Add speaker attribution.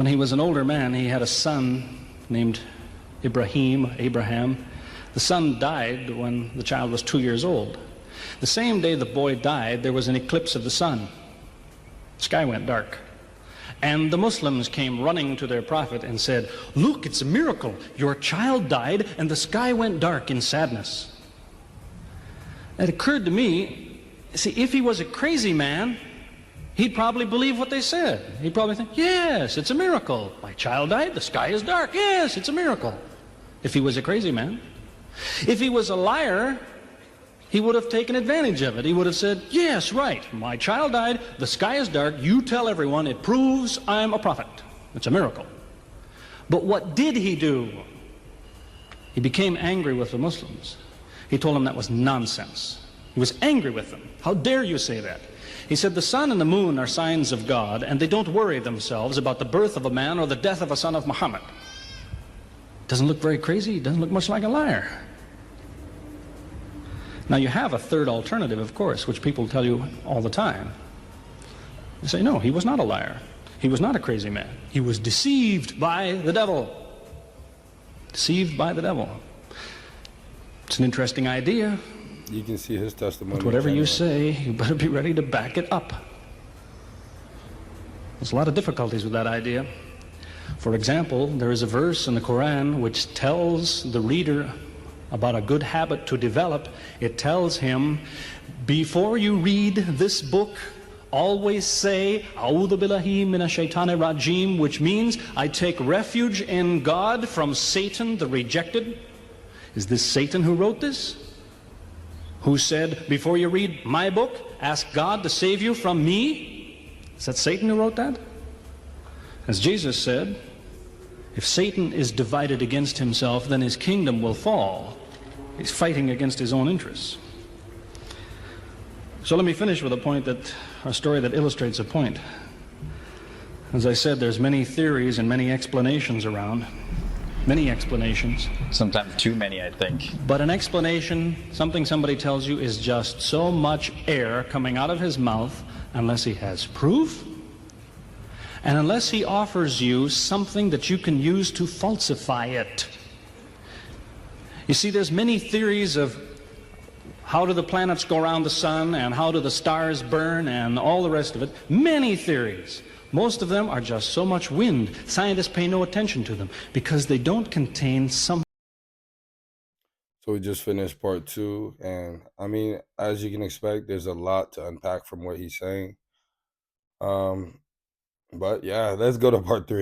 Speaker 1: When he was an older man, he had a son named Abraham. The son died when the child was 2 years old. The same day the boy died, there was an eclipse of the sun. The sky went dark. And the Muslims came running to their prophet and said, "Look, it's a miracle. Your child died and the sky went dark in sadness." It occurred to me, see, if he was a crazy man, he'd probably believe what they said. He'd probably think, yes, it's a miracle. My child died, the sky is dark. Yes, it's a miracle. If he was a crazy man. If he was a liar, he would have taken advantage of it. He would have said, yes, right, my child died, the sky is dark, you tell everyone, it proves I'm a prophet. It's a miracle. But what did he do? He became angry with the Muslims. He told them that was nonsense. He was angry with them. How dare you say that? He said the sun and the moon are signs of God, and they don't worry themselves about the birth of a man or the death of a son of Muhammad. Doesn't look very crazy. Doesn't look much like a liar. Now you have a third alternative, of course, which people tell you all the time. They say, no, he was not a liar. He was not a crazy man. He was deceived by the devil. Deceived by the devil. It's an interesting idea.
Speaker 2: You can see his testimony.
Speaker 1: But whatever you say, you better be ready to back it up. There's a lot of difficulties with that idea. For example, there is a verse in the Quran which tells the reader about a good habit to develop. It tells him, before you read this book, always say, A'udhu billahi minash shaitani rajim, which means, I take refuge in God from Satan the rejected. Is this Satan who wrote this? Who said, before you read my book, ask God to save you from me? Is that Satan who wrote that? As Jesus said, if Satan is divided against himself, then his kingdom will fall. He's fighting against his own interests. So let me finish with a story that illustrates a point. As I said, there's many theories and many explanations around. Many explanations.
Speaker 3: Sometimes too many, I think.
Speaker 1: But an explanation, something somebody tells you, is just so much air coming out of his mouth unless he has proof and unless he offers you something that you can use to falsify it. You see, there's many theories of how do the planets go around the sun and how do the stars burn and all the rest of it. Many theories. Most of them are just so much wind. Scientists pay no attention to them because they don't contain some.
Speaker 2: So we just finished part 2, and I mean, as you can expect, there's a lot to unpack from what he's saying. But yeah, let's go to part 3.